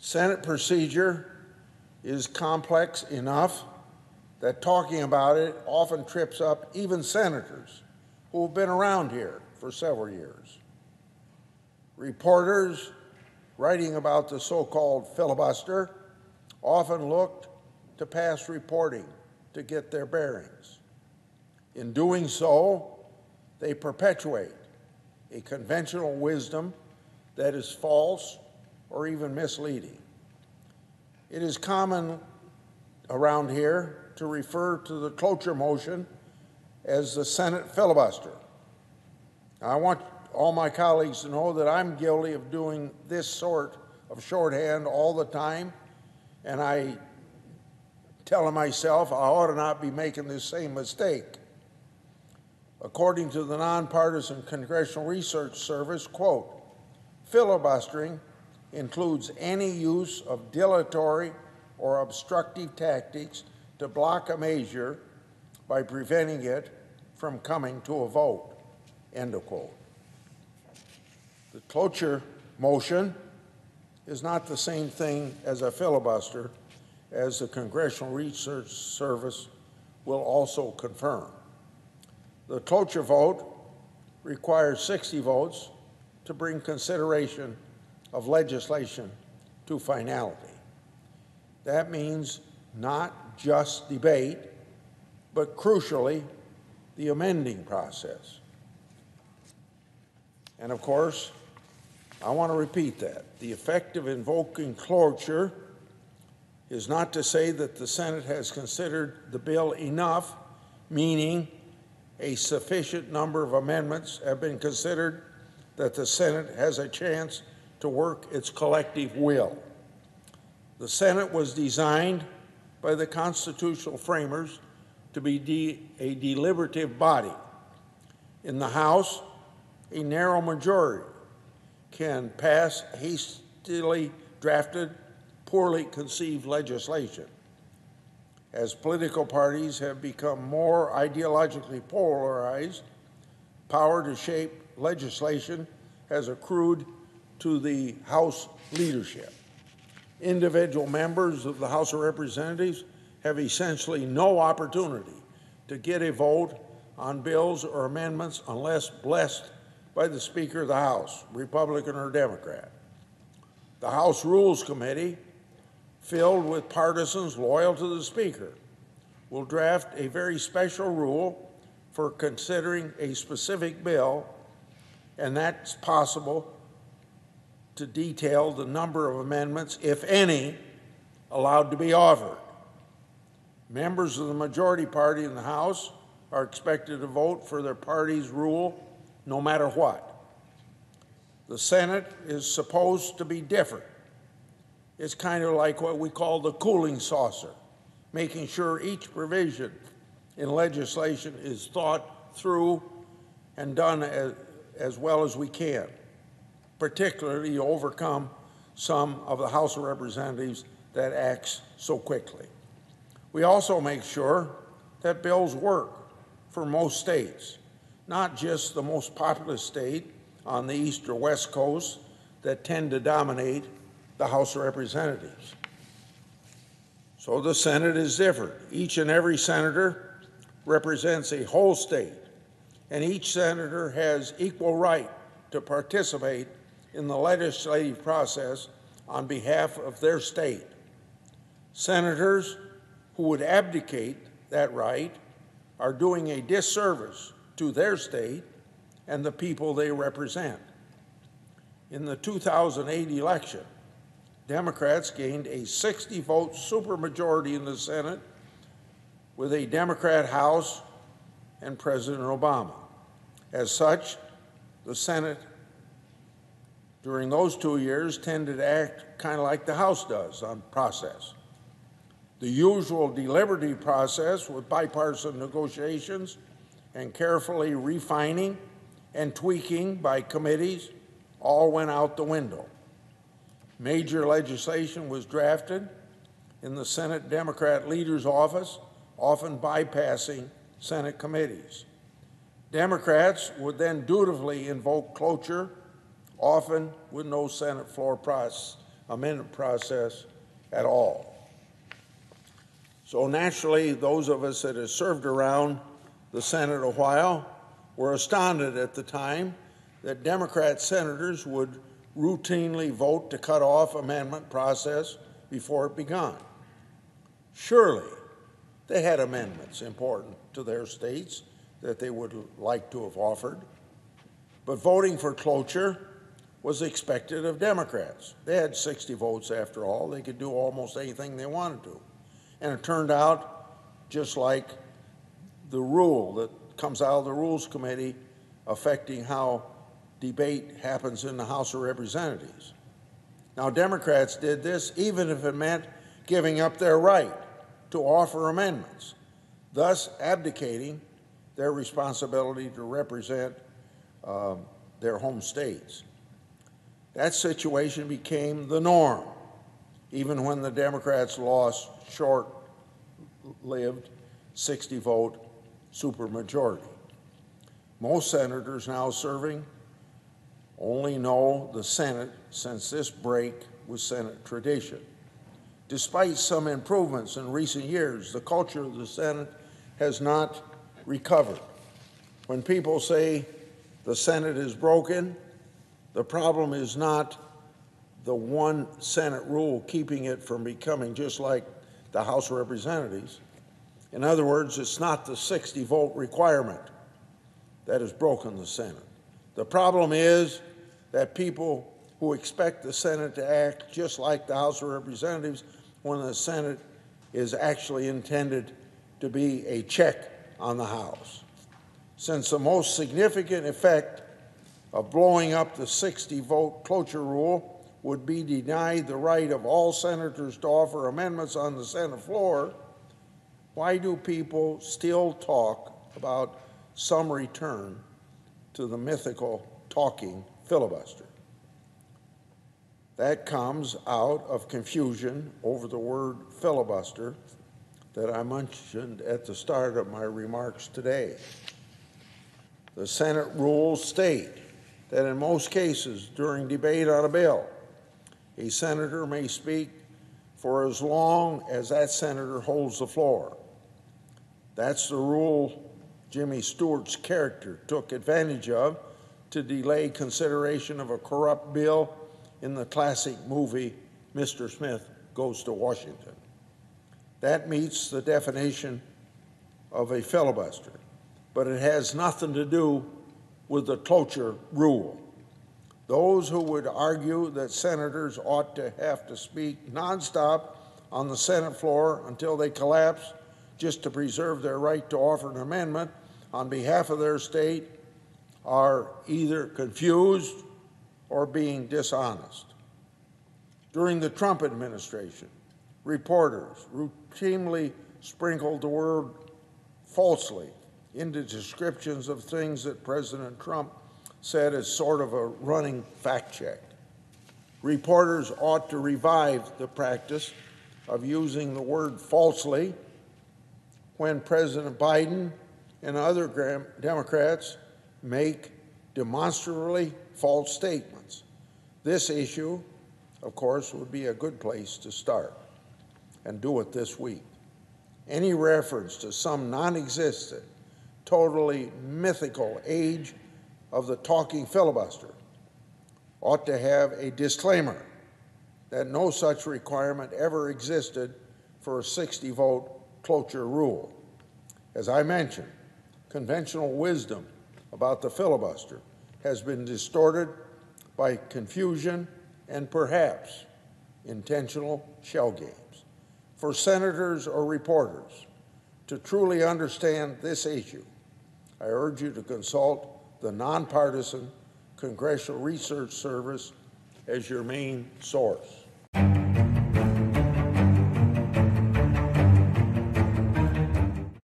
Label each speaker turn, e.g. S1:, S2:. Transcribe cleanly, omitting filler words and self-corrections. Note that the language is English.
S1: Senate procedure is complex enough that talking about it often trips up even senators who have been around here for several years. Reporters writing about the so-called filibuster often looked to past reporting to get their bearings. In doing so, they perpetuate a conventional wisdom that is false or even misleading. It is common around here to refer to the cloture motion as the Senate filibuster. I want all my colleagues to know that I'm guilty of doing this sort of shorthand all the time, and I tell myself I ought to not be making this same mistake. According to the Nonpartisan Congressional Research Service, quote, filibustering includes any use of dilatory or obstructive tactics to block a measure by preventing it from coming to a vote, end of quote. The cloture motion is not the same thing as a filibuster, as the Congressional Research Service will also confirm. The cloture vote requires 60 votes to bring consideration of legislation to finality. That means not just debate, but crucially, the amending process. And of course, I want to repeat that. The effect of invoking cloture is not to say that the Senate has considered the bill enough, meaning a sufficient number of amendments have been considered that the Senate has a chance to work its collective will. The Senate was designed by the constitutional framers to be a deliberative body. In the House, a narrow majority can pass hastily drafted, poorly conceived legislation. As political parties have become more ideologically polarized, power to shape legislation has accrued to the House leadership. Individual members of the House of Representatives have essentially no opportunity to get a vote on bills or amendments unless blessed by the Speaker of the House, Republican or Democrat. The House Rules Committee, filled with partisans loyal to the Speaker, will draft a very special rule for considering a specific bill, and that's possible to detail the number of amendments, if any, allowed to be offered. Members of the majority party in the House are expected to vote for their party's rule no matter what. The Senate is supposed to be different. It's kind of like what we call the cooling saucer, making sure each provision in legislation is thought through and done as well as we can, particularly to overcome some of the House of Representatives that acts so quickly. We also make sure that bills work for most states, not just the most populous state on the East or West Coast that tend to dominate the House of Representatives. So the Senate is different. Each and every senator represents a whole state, and each senator has equal right to participate in the legislative process on behalf of their state. Senators who would abdicate that right are doing a disservice to their state and the people they represent. In the 2008 election, Democrats gained a 60-vote supermajority in the Senate with a Democrat House and President Obama. As such, the Senate during those 2 years tended to act kind of like the House does on process. The usual deliberative process with bipartisan negotiations and carefully refining and tweaking by committees all went out the window. Major legislation was drafted in the Senate Democrat leader's office, often bypassing Senate committees. Democrats would then dutifully invoke cloture, often with no Senate floor amendment process at all. So naturally, those of us that have served around the Senate a while were astounded at the time that Democrat senators would routinely vote to cut off amendment process before it began. Surely, they had amendments important to their states that they would like to have offered, but voting for cloture was expected of Democrats. They had 60 votes after all. They could do almost anything they wanted to. And it turned out just like the rule that comes out of the Rules Committee affecting how debate happens in the House of Representatives. Now, Democrats did this even if it meant giving up their right to offer amendments, thus abdicating their responsibility to represent their home states. That situation became the norm, even when the Democrats lost short-lived 60-vote supermajority. Most senators now serving only know the Senate since this break with Senate tradition. Despite some improvements in recent years, the culture of the Senate has not recovered. When people say the Senate is broken, the problem is not the one Senate rule keeping it from becoming just like the House of Representatives. In other words, it's not the 60-vote requirement that has broken the Senate. The problem is that people who expect the Senate to act just like the House of Representatives when the Senate is actually intended to be a check on the House. Since the most significant effect of blowing up the 60-vote cloture rule would be denied the right of all senators to offer amendments on the Senate floor, why do people still talk about some return to the mythical talking filibuster? That comes out of confusion over the word filibuster that I mentioned at the start of my remarks today. The Senate rules state that in most cases during debate on a bill, a senator may speak for as long as that senator holds the floor. That's the rule Jimmy Stewart's character took advantage of to delay consideration of a corrupt bill in the classic movie Mr. Smith Goes to Washington. That meets the definition of a filibuster, but it has nothing to do with the cloture rule. Those who would argue that senators ought to have to speak nonstop on the Senate floor until they collapse just to preserve their right to offer an amendment on behalf of their state are either confused or being dishonest. During the Trump administration, reporters routinely sprinkled the word falsely into descriptions of things that President Trump said as sort of a running fact check. Reporters ought to revive the practice of using the word falsely when President Biden and other Democrats make demonstrably false statements. This issue, of course, would be a good place to start, and do it this week. Any reference to some non-existent, totally mythical age of the talking filibuster ought to have a disclaimer that no such requirement ever existed for a 60-vote cloture rule. As I mentioned, conventional wisdom about the filibuster has been distorted by confusion and perhaps intentional shell games. For senators or reporters to truly understand this issue, I urge you to consult the nonpartisan Congressional Research Service as your main source.